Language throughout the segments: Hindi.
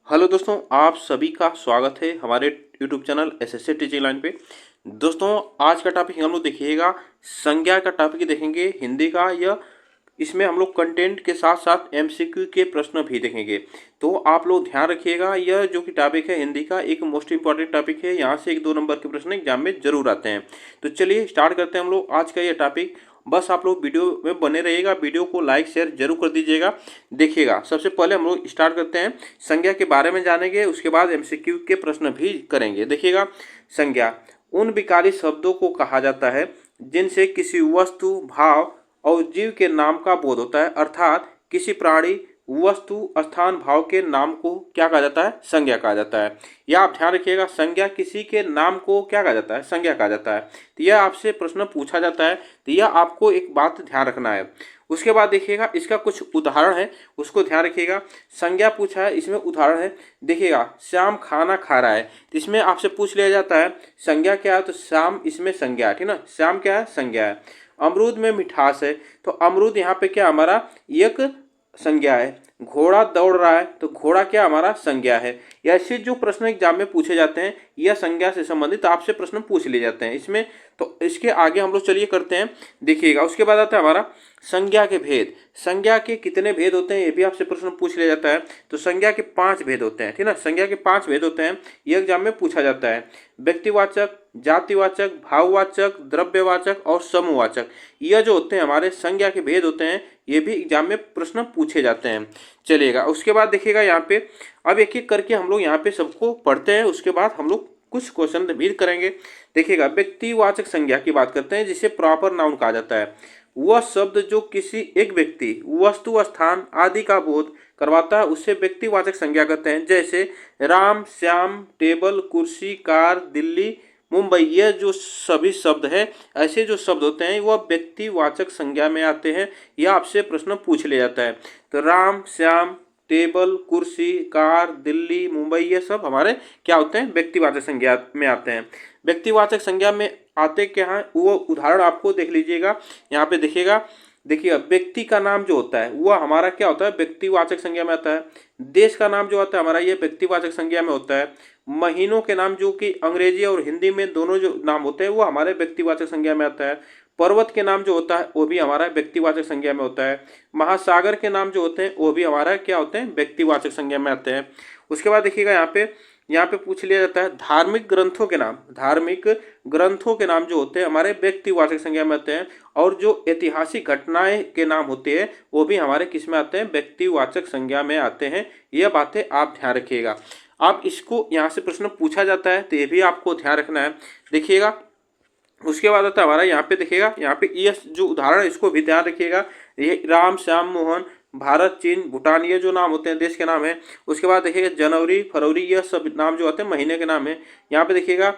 हेलो दोस्तों, आप सभी का स्वागत है हमारे YouTube channel SSC teaching line पे। दोस्तों, आज का टॉपिक हम लोग देखिएगा संज्ञा का टॉपिक देखेंगे हिंदी का। या इसमें हम लोग कंटेंट के साथ साथ एमसीक्यू के प्रश्न भी देखेंगे। तो आप लोग ध्यान रखिएगा, यह जो कि टॉपिक है हिंदी का एक मोस्ट इंपॉर्टेंट टॉपिक है। यहाँ से 1-2 नंबर के प्रश्न एग्जाम में जरूर आते हैं। तो चलिए स्टार्ट करते हैं हम लोग आज का यह टॉपिक। बस आप लोग वीडियो में बने रहिएगा, वीडियो को लाइक शेयर जरूर कर दीजिएगा। देखिएगा, सबसे पहले हम लोग स्टार्ट करते हैं, संज्ञा के बारे में जानेंगे, उसके बाद एमसीक्यू के प्रश्न भी करेंगे। देखिएगा, संज्ञा उन विकारी शब्दों को कहा जाता है जिनसे किसी वस्तु, भाव और जीव के नाम का बोध होता है। अर्थात किसी प्राणी, वस्तु, स्थान, भाव के नाम को क्या कहा जाता है? संज्ञा कहा जाता है। यह आप ध्यान रखिएगा, संज्ञा किसी के नाम को क्या कहा जाता है? संज्ञा कहा जाता है। तो यह आपसे प्रश्न पूछा जाता है, तो यह आपको एक बात ध्यान रखना है। उसके बाद देखिएगा, इसका कुछ उदाहरण है, उसको ध्यान रखिएगा। संज्ञा पूछा है, इसमें उदाहरण है। देखिएगा, श्याम खाना खा रहा है, तो इसमें आपसे पूछ लिया जाता है संज्ञा क्या है, तो श्याम इसमें संज्ञा है, ठीक ना। श्याम क्या है? संज्ञा है। अमरूद में मिठास है, तो अमरूद यहाँ पे क्या हमारा एक संज्ञा है। घोड़ा दौड़ रहा है, तो घोड़ा क्या हमारा? संज्ञा है। ऐसे जो प्रश्न एग्जाम में पूछे जाते हैं, यह संज्ञा से संबंधित आपसे प्रश्न पूछ लिए जाते हैं इसमें। तो इसके आगे हम लोग चलिए करते हैं। देखिएगा, उसके बाद आता है हमारा संज्ञा के भेद। संज्ञा के कितने भेद होते हैं, ये भी आपसे प्रश्न पूछ लिया जाता है। तो संज्ञा के 5 भेद होते हैं, ठीक ना। संज्ञा के 5 भेद होते हैं, ये एग्जाम में पूछा जाता है। व्यक्तिवाचक, जातिवाचक, भाववाचक, द्रव्यवाचक और समूहवाचक, यह जो होते हैं हमारे संज्ञा के भेद होते हैं, ये भी एग्जाम में प्रश्न पूछे जाते हैं। चलिएगा, उसके बाद देखिएगा यहाँ पे, अब एक एक करके हम लोग यहाँ पे सबको पढ़ते हैं, उसके बाद हम लोग कुछ क्वेश्चन भी करेंगे। देखिएगा, व्यक्तिवाचक संज्ञा की बात करते हैं, जिसे प्रॉपर नाउन कहा जाता है। वह शब्द जो किसी एक व्यक्ति, वस्तु, स्थान आदि का बोध करवाता है, उसे व्यक्तिवाचक संज्ञा कहते हैं। जैसे राम, श्याम, टेबल, कुर्सी, कार, दिल्ली, मुंबई, ये जो सभी शब्द है, ऐसे जो शब्द होते हैं वह व्यक्तिवाचक संज्ञा में आते हैं। यह आपसे प्रश्न पूछ लिया जाता है। तो राम, श्याम, टेबल, कुर्सी, कार, दिल्ली, मुंबई, ये सब हमारे क्या होते हैं? व्यक्तिवाचक संज्ञा में आते हैं। व्यक्तिवाचक संज्ञा में आते क्या है, वो उदाहरण आपको देख लीजिएगा। यहाँ पे देखिएगा, व्यक्ति का नाम जो होता है वह हमारा क्या होता है? व्यक्तिवाचक संज्ञा में आता है। देश का नाम जो आता है हमारा, ये व्यक्तिवाचक संज्ञा में होता है। महीनों के नाम जो कि अंग्रेजी और हिंदी में दोनों जो नाम होते हैं वो हमारे व्यक्तिवाचक संज्ञा में आता है। पर्वत के नाम जो होता है वो भी हमारा व्यक्तिवाचक संज्ञा में होता है। महासागर के नाम जो होते हैं वो भी हमारा क्या होते हैं? व्यक्तिवाचक संज्ञा में आते हैं। उसके बाद देखिएगा, यहाँ पे पूछ लिया जाता है धार्मिक ग्रंथों के नाम। धार्मिक ग्रंथों के नाम जो होते हैं हमारे व्यक्तिवाचक संज्ञा में आते हैं। और जो ऐतिहासिक घटनाएं के नाम होते हैं वो भी हमारे किस में आते हैं? व्यक्तिवाचक संज्ञा में आते हैं। ये बातें आप ध्यान रखिएगा। आप इसको यहाँ से प्रश्न पूछा जाता है, तो ये भी आपको ध्यान रखना है। देखिएगा, उसके बाद आता है हमारा, यहाँ पे देखिएगा, यहाँ पे ये जो उदाहरण है इसको भी ध्यान रखिएगा। ये राम, श्याम, मोहन, भारत, चीन, भूटान, ये जो नाम होते हैं देश के नाम है। उसके बाद देखिएगा जनवरी, फरवरी, ये सब नाम जो होते हैं महीने के नाम है। यहाँ पे देखिएगा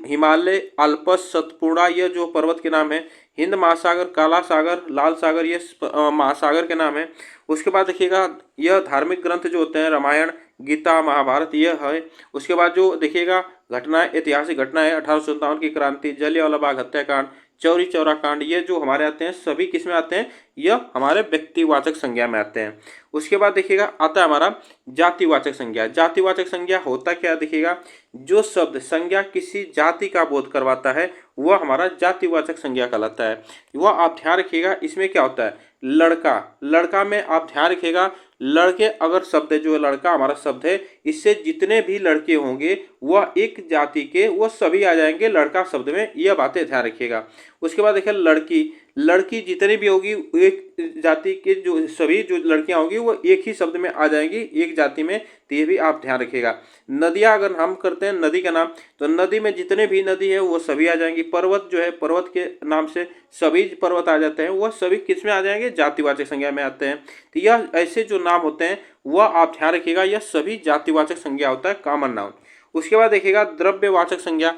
हिमालय, अल्पस, सतपुड़ा, ये जो पर्वत के नाम है। हिंद महासागर, काला सागर, लाल सागर, ये महासागर के नाम है। उसके बाद देखिएगा, यह धार्मिक ग्रंथ जो होते हैं रामायण, गीता, महाभारत, यह है। उसके बाद जो देखिएगा घटनाएं, ऐतिहासिक घटनाएं, 1857 की क्रांति, जलियांवाला बाग हत्याकांड, चौरी चौरा कांड, ये जो हमारे आते हैं सभी किस में आते हैं? यह हमारे व्यक्तिवाचक संज्ञा में आते हैं। उसके बाद देखिएगा आता है हमारा जातिवाचक संज्ञा। जातिवाचक संज्ञा होता क्या? देखिएगा, जो शब्द संज्ञा किसी जाति का बोध करवाता है वह हमारा जातिवाचक संज्ञा कहलाता है। वह आप ध्यान रखिएगा, इसमें क्या होता है? लड़का, लड़का में आप ध्यान रखिएगा, लड़के अगर शब्द है, जो लड़का हमारा शब्द है, इससे जितने भी लड़के होंगे वह एक जाति के, वह सभी आ जाएंगे लड़का शब्द में। यह बातें ध्यान रखिएगा। उसके बाद देखिए लड़की, लड़की जितनी भी होगी एक जाति के, जो सभी जो लड़कियां होंगी वो एक ही शब्द में आ जाएंगी, एक जाति में। तो ये भी आप ध्यान रखिएगा। नदियां अगर हम करते हैं नदी का नाम, तो नदी में जितने भी नदी है वो सभी आ जाएंगी। पर्वत जो है, पर्वत के नाम से सभी पर्वत आ जाते हैं, वह सभी किस में आ जाएंगे? जातिवाचक संज्ञा में आते हैं। तो यह ऐसे जो नाम होते हैं वह आप ध्यान रखिएगा, यह सभी जातिवाचक संज्ञा होता है, कॉमन नाउन। उसके बाद देखिएगा द्रव्यवाचक संज्ञा।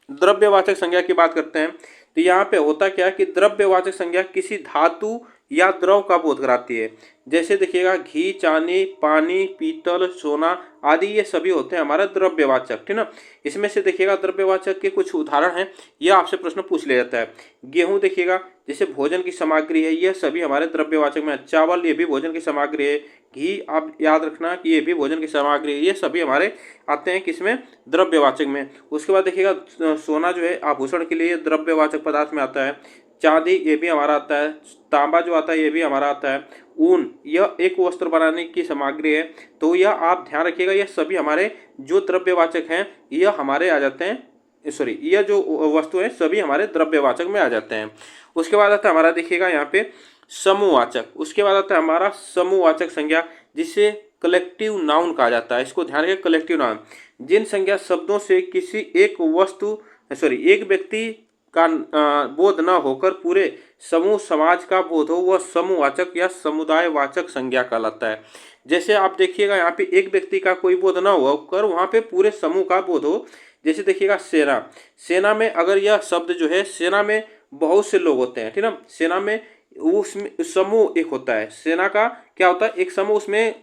द्रव्यवाचक संज्ञा की बात करते हैं, तो यहाँ पे होता क्या है कि द्रव्यवाचक संज्ञा किसी धातु या द्रव का बोध कराती है। जैसे देखिएगा घी, चांदी, पानी, पीतल, सोना आदि ये सभी होते हैं हमारा द्रव्यवाचक, ठीक ना। इसमें से देखिएगा द्रव्यवाचक के कुछ उदाहरण हैं, यह आपसे प्रश्न पूछ लिया जाता है। गेहूं देखिएगा जैसे भोजन की सामग्री है, यह सभी हमारे द्रव्यवाचक में है। चावल ये भी भोजन की सामग्री है। घी आप याद रखना कि ये भी भोजन की सामग्री है। ये सभी हमारे आते हैं किसमें, द्रव्यवाचक में। उसके बाद देखिएगा सोना जो है आभूषण के लिए द्रव्यवाचक पदार्थ में आता है। चांदी ये भी हमारा आता है। तांबा जो आता है ये भी हमारा आता है। ऊन यह एक वस्त्र बनाने की सामग्री है। तो यह आप ध्यान रखिएगा, यह सभी हमारे जो द्रव्यवाचक हैं यह हमारे आ जाते हैं, सॉरी यह जो वस्तु है सभी हमारे द्रव्यवाचक में आ जाते हैं। उसके बाद आता है हमारा देखिएगा यहाँ पे समूहवाचक। उसके बाद आता है हमारा समूहवाचक संज्ञा, जिसे कलेक्टिव नाउन कहा जाता है। इसको ध्यान रखिए, कलेक्टिव नाउन जिन संज्ञा शब्दों से किसी एक वस्तु एक व्यक्ति का बोध न होकर पूरे समूह समाज का बोध हो, वह समूहवाचक या समुदायवाचक संज्ञा कहलाता है। जैसे आप देखिएगा यहाँ पे एक व्यक्ति का कोई बोध न होकर वहाँ पे पूरे समूह का बोध हो। जैसे देखिएगा सेना, सेना में अगर यह शब्द जो है, सेना में बहुत से लोग होते हैं, ठीक ना। सेना में उसमें समूह एक होता है। सेना का क्या होता है, एक समूह, उसमें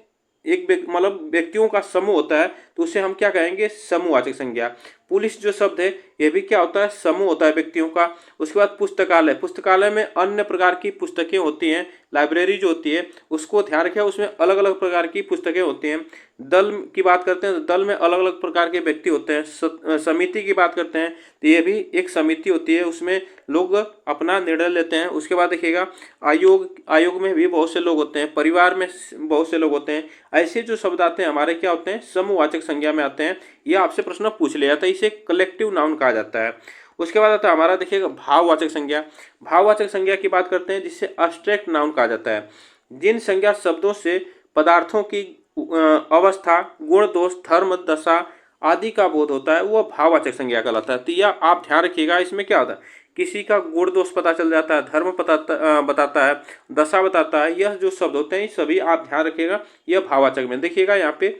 एक मतलब व्यक्तियों का समूह होता है, तो उसे हम क्या कहेंगे, समूहवाचक संज्ञा। पुलिस जो शब्द है यह भी क्या होता है, समूह होता है व्यक्तियों का। उसके बाद पुस्तकालय, पुस्तकालय में अन्य प्रकार की पुस्तकें होती हैं। लाइब्रेरी जो होती है उसको ध्यान रखें, उसमें अलग अलग प्रकार की पुस्तकें होती हैं। दल की बात करते हैं तो दल में अलग अलग प्रकार के व्यक्ति होते हैं। समिति की बात करते हैं तो ये भी एक समिति होती है, उसमें लोग अपना निर्णय लेते हैं। उसके बाद देखिएगा आयोग, आयोग में भी बहुत से लोग होते हैं। परिवार में बहुत से लोग होते हैं। ऐसे जो शब्द आते हैं हमारे क्या होते हैं, समूहवाचक संज्ञा में आते हैं। यह आपसे प्रश्न पूछ लिया जाता है, इसे कलेक्टिव नाउन कहा जाता है। उसके बाद आता है हमारा देखिएगा भाववाचक संज्ञा। भाववाचक संज्ञा की बात करते हैं जिससे अब्स्ट्रैक्ट नाउन कहा जाता है। जिन संज्ञा शब्दों से पदार्थों की अवस्था, गुण, दोष, धर्म, दशा आदि का बोध होता है वह भाववाचक संज्ञा कहलाता है। तो यह आप ध्यान रखिएगा, इसमें क्या होता है, किसी का गुण दोष पता चल जाता है, धर्म बताता है, दशा बताता है। यह जो शब्द होते हैं सभी आप ध्यान रखिएगा, यह भाववाचक में। देखिएगा यहाँ पे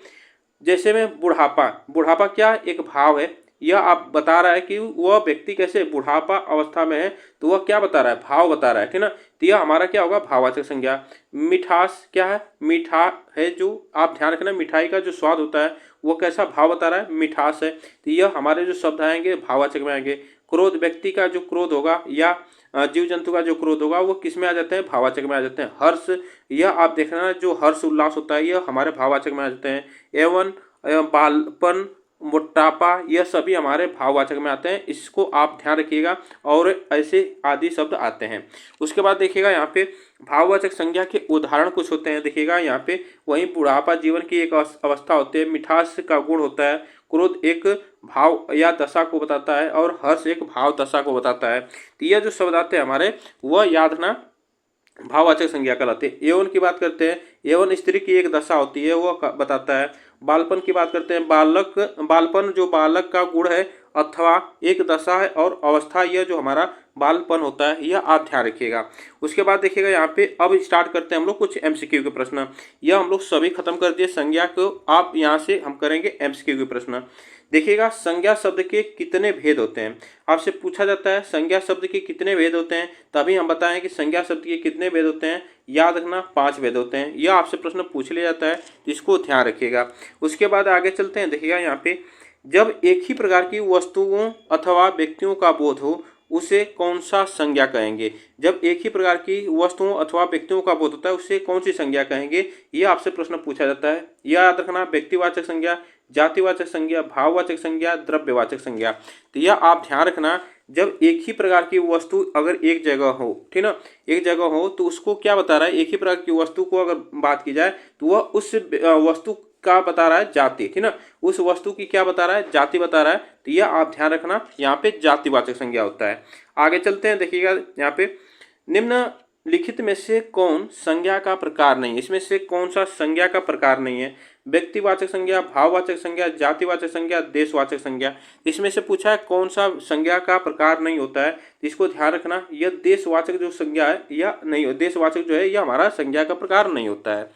जैसे में बुढ़ापा, बुढ़ापा क्या एक भाव है, यह आप बता रहा है कि वह व्यक्ति कैसे बुढ़ापा अवस्था में है, तो वह क्या बता रहा है, भाव बता रहा है, ठीक ना। तो यह हमारा क्या होगा, भाववाचक संज्ञा। मिठास क्या है, मीठा है, जो आप ध्यान रखना मिठाई का जो स्वाद होता है वो कैसा भाव बता रहा है, मिठास है। तो यह हमारे जो शब्द आएंगे भाववाचक में आएंगे। क्रोध, व्यक्ति का जो क्रोध होगा या जीव जंतु का जो क्रोध होगा वो किस में आ जाते हैं, भाववाचक में आ जाते हैं। हर्ष, यह आप देखना जो हर्ष उल्लास होता है यह हमारे भाववाचक में आ जाते हैं। एवं बालपन, मोटापा यह सभी हमारे भाववाचक में आते हैं। इसको आप ध्यान रखिएगा, और ऐसे आदि शब्द आते हैं। उसके बाद देखिएगा यहाँ पे भाववाचक संज्ञा के उदाहरण कुछ होते हैं। देखिएगा यहाँ पे वहीं बुढ़ापा जीवन की एक अवस्था होती है, मिठास का गुण होता है, क्रोध एक भाव या दशा को बताता है, और हर्ष एक भाव दशा को बताता है। तो यह जो शब्द आते हैं हमारे वह याद रखना भाववाचक संज्ञा कहलाते हैं। यौवन की बात करते हैं, यौवन स्त्री की एक दशा होती है वह बताता है। बालपन की बात करते हैं, बालपन जो बालक का गुण है अथवा एक दशा है और अवस्था, यह जो हमारा बालपन होता है यह आप ध्यान रखिएगा। उसके बाद देखिएगा यहाँ पे अब स्टार्ट करते हैं हम लोग कुछ एमसीक्यू के प्रश्न। यह हम लोग सभी खत्म कर दिए संज्ञा को, आप यहाँ से हम करेंगे एमसीक्यू के प्रश्न। देखिएगा संज्ञा शब्द के कितने भेद होते हैं, आपसे पूछा जाता है संज्ञा शब्द के कितने भेद होते हैं, तभी हम बताएं कि संज्ञा शब्द के कितने भेद होते हैं। याद रखना 5 भेद होते हैं। यह आपसे प्रश्न पूछ लिया जाता है, तो इसको ध्यान रखिएगा। उसके बाद आगे चलते हैं। देखिएगा यहाँ पे जब एक ही प्रकार की वस्तुओं अथवा व्यक्तियों का बोध हो उसे कौन सा संज्ञा कहेंगे। जब एक ही प्रकार की वस्तुओं अथवा व्यक्तियों का बोध होता है उसे कौन सी संज्ञा कहेंगे, यह आपसे प्रश्न पूछा जाता है। यह याद रखना व्यक्तिवाचक संज्ञा, जातिवाचक संज्ञा, भाववाचक संज्ञा, द्रव्यवाचक संज्ञा। तो यह आप ध्यान रखना, जब एक ही प्रकार की वस्तु अगर एक जगह हो, ठीक ना, एक जगह हो तो उसको क्या बता रहा है, एक ही प्रकार की वस्तु को अगर बात की जाए तो वह उस वस्तु का बता रहा है जाति, ठीक ना, उस वस्तु की क्या बता रहा है, जाति बता रहा है। तो यह आप ध्यान रखना, यहाँ पे जातिवाचक संज्ञा होता है। आगे चलते हैं। देखिएगा यहाँ पे निम्नलिखित में से कौन संज्ञा का प्रकार नहीं है, इसमें से कौन सा संज्ञा का प्रकार नहीं है। व्यक्तिवाचक संज्ञा, भाववाचक संज्ञा, जातिवाचक संज्ञा, देशवाचक संज्ञा। इसमें से पूछा है कौन सा संज्ञा का प्रकार नहीं होता है, इसको ध्यान रखना। यह देशवाचक जो संज्ञा है या नहीं, देशवाचक जो है यह हमारा संज्ञा का प्रकार नहीं होता है।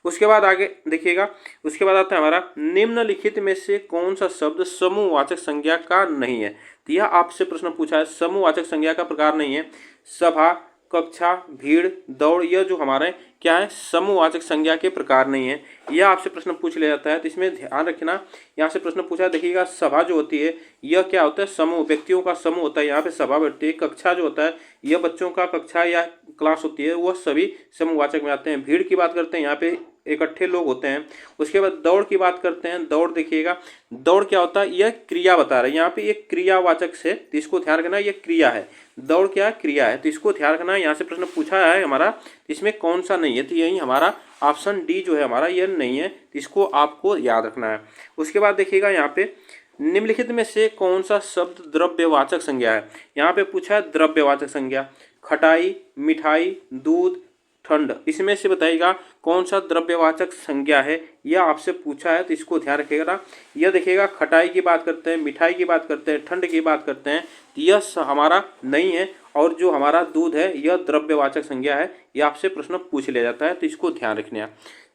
उसके बाद आगे देखिएगा, उसके बाद आता है हमारा निम्नलिखित में से कौन सा शब्द समूहवाचक संज्ञा का नहीं है। तो यह आपसे प्रश्न पूछा है, समूहवाचक संज्ञा का प्रकार नहीं है। सभा, कक्षा, भीड़, दौड़, यह जो हमारे क्या है समूहवाचक संज्ञा के प्रकार नहीं है। यह आपसे प्रश्न पूछ लिया जाता है, तो इसमें ध्यान रखना। यहाँ से प्रश्न पूछा, देखिएगा सभा जो होती है यह क्या होता है, समूह, व्यक्तियों का समूह होता है, यहाँ पे सभा बैठती है। कक्षा जो होता है यह बच्चों का कक्षा या क्लास होती है, वह सभी समूहवाचक में आते हैं। भीड़ की बात करते हैं, यहाँ पे इकट्ठे लोग होते हैं। उसके बाद दौड़ की बात करते हैं, दौड़ देखिएगा, दौड़ क्या होता है, यह क्रिया बता रहा है, यहाँ पे एक क्रियावाचक से, तो इसको ध्यान रखना, यह क्रिया है। दौड़ क्या क्रिया है, तो इसको ध्यान रखना। यहाँ से प्रश्न पूछा है हमारा, इसमें कौन सा नहीं है, तो यही हमारा ऑप्शन डी जो है हमारा यह नहीं है, तो इसको आपको याद रखना है। उसके बाद देखिएगा यहाँ पे निम्नलिखित में से कौन सा शब्द द्रव्यवाचक संज्ञा है। यहाँ पे पूछा है द्रव्यवाचक संज्ञा, खटाई, मिठाई, दूध, ठंड, इसमें से बताइएगा कौन सा द्रव्यवाचक संज्ञा है, यह आपसे पूछा है, तो इसको ध्यान रखिएगा। यह देखिएगा खटाई की बात करते हैं, मिठाई की बात करते हैं, ठंड की बात करते हैं, तो यह हमारा नहीं है। और जो हमारा दूध है यह द्रव्यवाचक संज्ञा है, यह आपसे प्रश्न पूछ लिया जाता है, तो इसको ध्यान रखना।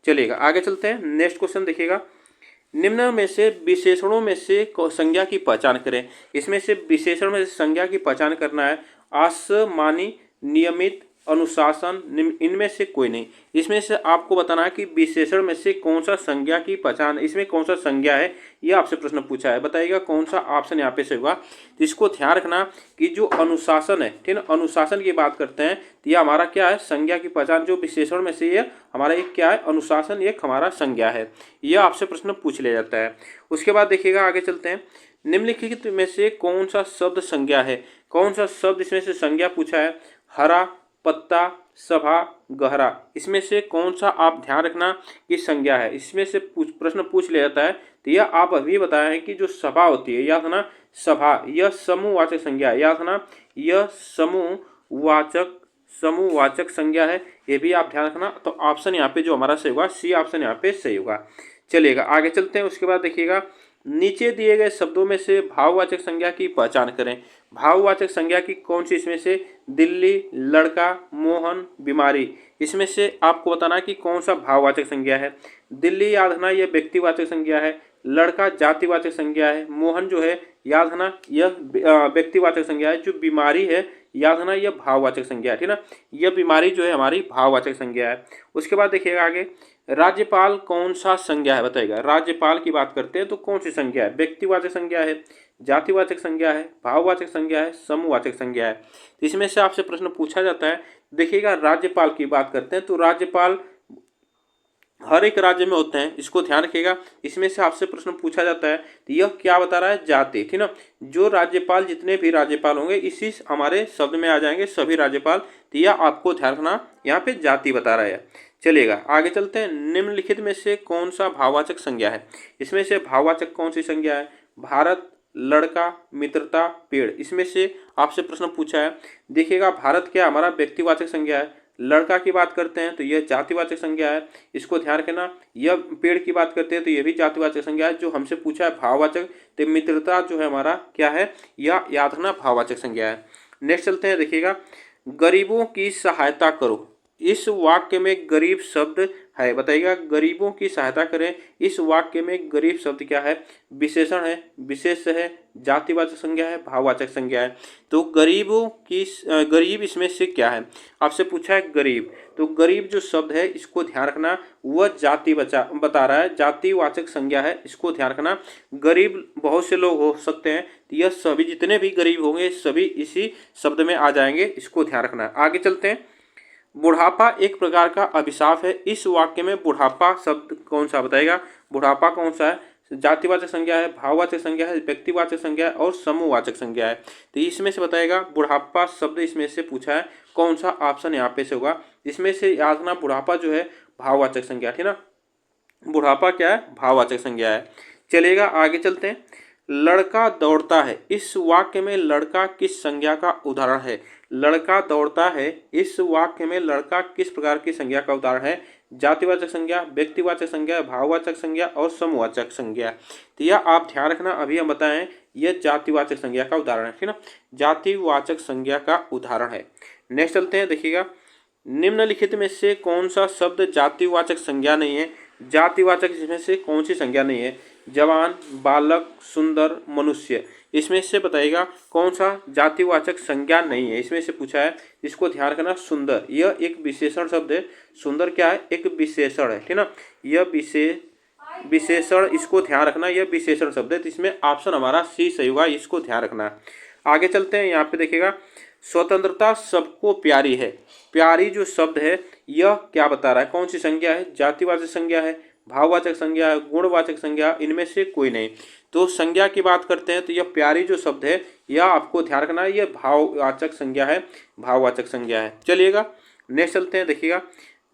चलिएगा आगे चलते हैं। नेक्स्ट क्वेश्चन देखिएगा, निम्न में से विशेषणों में से संज्ञा की पहचान करें। इसमें से विशेषण में से संज्ञा की पहचान करना है। आसमानी, नियमित, अनुशासन, इनमें से कोई नहीं। इसमें से आपको बताना है कि विशेषण में से कौन सा संज्ञा की पहचान, इसमें कौन सा संज्ञा है, यह आपसे प्रश्न पूछा है। बताइएगा कौन सा ऑप्शन यहाँ पे से होगा। तो इसको ध्यान रखना कि जो अनुशासन है, ठीक है, अनुशासन की बात करते हैं, तो यह हमारा क्या है संज्ञा की पहचान। जो विशेषण में से ये हमारा एक क्या है, अनुशासन, एक हमारा संज्ञा है। यह आपसे प्रश्न पूछ लिया जाता है। उसके बाद देखिएगा आगे चलते हैं, निम्नलिखित में से कौन सा शब्द संज्ञा है। कौन सा शब्द इसमें से संज्ञा पूछा है। हरा, पत्ता, सभा, गहरा, इसमें से कौन सा आप ध्यान रखना कि संज्ञा है। इसमें से प्रश्न पूछ लिया जाता है, तो यह आप अभी बताए हैं कि जो सभा होती है, याद ना, सभा यह समूहवाचक संज्ञा है, याद ना, यह समूहवाचक संज्ञा है, ये भी आप ध्यान रखना। तो ऑप्शन यहाँ पे जो हमारा सही होगा, सी ऑप्शन यहाँ पे सही होगा। चलिएगा आगे चलते हैं। उसके बाद देखिएगा, नीचे दिए गए शब्दों में से भाववाचक संज्ञा की पहचान करें। भाववाचक संज्ञा की कौन सी, इसमें से दिल्ली, लड़का, मोहन, बीमारी, इसमें से आपको बताना है कि कौन सा भाववाचक संज्ञा है। दिल्ली याद रखना यह व्यक्तिवाचक संज्ञा है, लड़का जातिवाचक संज्ञा है, मोहन जो है याद रखना यह व्यक्तिवाचक संज्ञा है, जो बीमारी है याद रखना यह भाववाचक संज्ञा है, ठीक ना, यह बीमारी जो है हमारी भाववाचक संज्ञा है। उसके बाद देखिएगा आगे, राज्यपाल कौन सा संज्ञा है, बताइएगा। राज्यपाल की बात करते हैं तो कौन सी संज्ञा है, व्यक्तिवाचक संज्ञा है, जातिवाचक संज्ञा है, भाववाचक संज्ञा है, समूहवाचक संज्ञा है। तो इसमें से आपसे प्रश्न पूछा जाता है। देखिएगा राज्यपाल की बात करते हैं तो राज्यपाल हर एक राज्य में होते हैं, इसको ध्यान रखिएगा। इसमें से आपसे प्रश्न पूछा जाता है, तो यह क्या बता रहा है, जाति, ठीक ना, जो राज्यपाल, जितने भी राज्यपाल होंगे इसी हमारे शब्द में आ जाएंगे, सभी राज्यपाल, तो यह आपको ध्यान रखना, यहाँ पे जाति बता रहा है। चलिएगा आगे चलते हैं। निम्नलिखित में से कौन सा भाववाचक संज्ञा है। इसमें से भाववाचक कौन सी संज्ञा है। भारत, लड़का, मित्रता, पेड़, इसमें से आपसे प्रश्न पूछा है। देखिएगा भारत क्या हमारा व्यक्तिवाचक संज्ञा है, लड़का की बात करते हैं तो यह जातिवाचक संज्ञा है, इसको ध्यान रखना। यह पेड़ की बात करते हैं तो यह भी जातिवाचक संज्ञा है। जो हमसे पूछा है भाववाचक, तो मित्रता जो है हमारा क्या है, यह याद रखना भाववाचक संज्ञा है। नेक्स्ट चलते हैं, देखिएगा गरीबों की सहायता करो। इस वाक्य में गरीब शब्द है, बताइएगा गरीबों की सहायता करें। इस वाक्य में गरीब शब्द क्या है, विशेषण है, विशेष है, जातिवाचक संज्ञा है, भाववाचक संज्ञा है। तो गरीबों की, गरीब इसमें से क्या है, आपसे पूछा है गरीब, तो गरीब जो शब्द है इसको ध्यान रखना, वह जाति बता रहा है, जातिवाचक संज्ञा है, इसको ध्यान रखना। गरीब बहुत से लोग हो सकते हैं, तो यह सभी जितने भी गरीब होंगे सभी इसी शब्द में आ जाएंगे, इसको ध्यान रखना। आगे चलते हैं। बुढ़ापा एक प्रकार का अभिशाप है। इस वाक्य में बुढ़ापा शब्द कौन सा, बताएगा बुढ़ापा कौन सा है, जातिवाचक संज्ञा है, भाववाचक संज्ञा है, व्यक्तिवाचक संज्ञा है और समूहवाचक संज्ञा है। तो इसमें से बताएगा बुढ़ापा शब्द इसमें से पूछा है, कौन सा ऑप्शन यहाँ पे से होगा। इसमें से याद रखना बुढ़ापा जो है भाववाचक संज्ञा, ठीक ना, बुढ़ापा क्या है, भाववाचक संज्ञा है। चलिएगा आगे चलते हैं। लड़का दौड़ता है, इस वाक्य में लड़का किस संज्ञा का उदाहरण है। लड़का दौड़ता है, इस वाक्य में लड़का किस प्रकार की संज्ञा का उदाहरण है। जातिवाचक संज्ञा, व्यक्तिवाचक संज्ञा, भाववाचक संज्ञा और समूहवाचक संज्ञा। तो यह आप ध्यान रखना, अभी हम बताएं यह जातिवाचक संज्ञा का उदाहरण है, ठीक ना, जातिवाचक संज्ञा का उदाहरण है। नेक्स्ट चलते हैं, देखिएगा निम्नलिखित में से कौन सा शब्द जातिवाचक संज्ञा नहीं है। जातिवाचक इसमें से कौन सी संज्ञा नहीं है? जवान, बालक, सुंदर, मनुष्य। इसमें से बताइएगा कौन सा जातिवाचक संज्ञा नहीं है। इसमें से पूछा है, इसको ध्यान रखना। सुंदर यह एक विशेषण शब्द है। सुंदर क्या है? एक विशेषण है, ठीक ना। यह विशेषण, इसको ध्यान रखना, यह विशेषण शब्द है। तो इसमें ऑप्शन हमारा सी सही होगा, इसको ध्यान रखना। आगे चलते हैं, यहाँ पे देखिएगा स्वतंत्रता सबको प्यारी है। प्यारी जो शब्द है यह क्या बता रहा है? कौन सी संज्ञा है? जातिवाचक संज्ञा है, भाववाचक संज्ञा है, गुणवाचक संज्ञा, इनमें से कोई नहीं। तो संज्ञा की बात करते हैं तो यह प्यारी जो शब्द है यह आपको ध्यान रखना है, यह भाववाचक संज्ञा है, भाववाचक संज्ञा है। चलिएगा नेक्स्ट चलते हैं, देखिएगा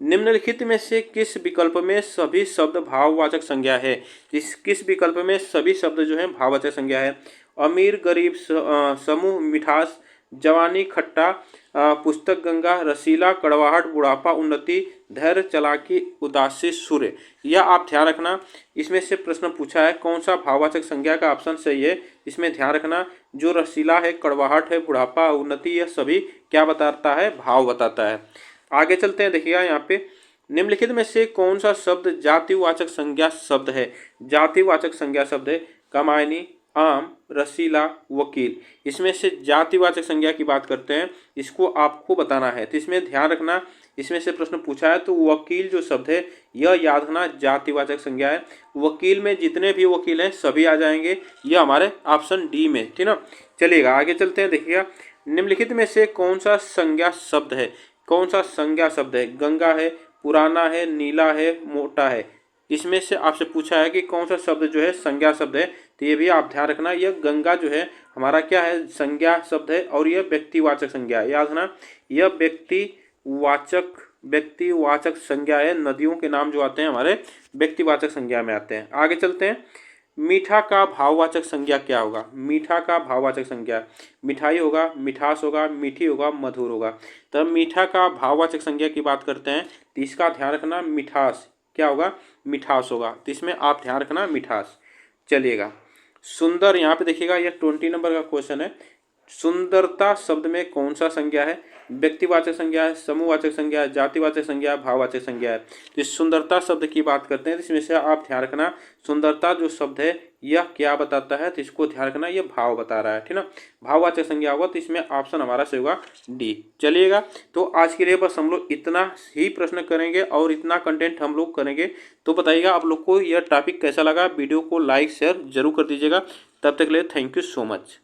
निम्नलिखित में से किस विकल्प में सभी शब्द भाववाचक संज्ञा है? किस विकल्प में सभी शब्द जो है भाववाचक संज्ञा है? अमीर, गरीब, समूह, मिठास, जवानी, खट्टा, पुस्तक, गंगा, रसीला, कड़वाहट, बुढ़ापा, उन्नति, धैर्य, चालाकी, उदासी, सूर्य। यह आप ध्यान रखना। इसमें से प्रश्न पूछा है कौन सा भाववाचक संज्ञा का ऑप्शन सही है। इसमें ध्यान रखना जो रसीला है, कड़वाहट है, बुढ़ापा, उन्नति, यह सभी क्या बताता है? भाव बताता है। आगे चलते हैं, देखिएगा यहाँ पे निम्नलिखित में से कौन सा शब्द जातिवाचक संज्ञा शब्द है? जातिवाचक संज्ञा शब्द है कामायनी, आम, रसीला, वकील। इसमें से जातिवाचक संज्ञा की बात करते हैं, इसको आपको बताना है। तो इसमें ध्यान रखना, इसमें से प्रश्न पूछा है तो वकील जो शब्द है यह याद रखना जातिवाचक संज्ञा है। वकील में जितने भी वकील हैं सभी आ जाएंगे, यह हमारे ऑप्शन डी में, ठीक ना। चलिएगा आगे चलते हैं, देखिएगा निम्नलिखित में से कौन सा संज्ञा शब्द है? कौन सा संज्ञा शब्द है? गंगा है, पुराना है, नीला है, मोटा है। इसमें से आपसे पूछा है कि कौन सा शब्द जो है संज्ञा शब्द है, तो ये भी आप ध्यान रखना। यह गंगा जो है हमारा क्या है? संज्ञा शब्द है और यह व्यक्तिवाचक संज्ञा है, याद रखना। यह व्यक्तिवाचक संज्ञा है। नदियों के नाम जो आते हैं हमारे व्यक्तिवाचक संज्ञा में आते हैं। आगे चलते हैं, मीठा का भाववाचक संज्ञा क्या होगा? मीठा का भाववाचक संज्ञा मिठाई होगा, मिठास होगा, मीठी होगा, मधुर होगा। तब मीठा का भाववाचक संज्ञा की बात करते हैं तो इसका ध्यान रखना मिठास क्या होगा? मिठास होगा। तो इसमें आप ध्यान रखना मिठास। चलिएगा सुंदर, यहाँ पे देखिएगा यह 20 नंबर का क्वेश्चन है। सुंदरता शब्द में कौन सा संज्ञा है? व्यक्तिवाचक संज्ञा है, समूहवाचक संज्ञा है, जातिवाचक संज्ञा है, भाववाचक संज्ञा है। तो इस सुंदरता शब्द की बात करते हैं तो इसमें से आप ध्यान रखना सुंदरता जो शब्द है यह क्या बताता है? तो इसको ध्यान रखना, यह भाव बता रहा है, ठीक ना। भाववाचक संज्ञा होगा तो इसमें ऑप्शन हमारा सही होगा डी। चलिएगा तो आज के लिए बस हम लोग इतना ही प्रश्न करेंगे और इतना कंटेंट हम लोग करेंगे। तो बताइएगा आप लोग को यह टॉपिक कैसा लगा। वीडियो को लाइक शेयर जरूर कर दीजिएगा। तब तक के लिए थैंक यू सो मच।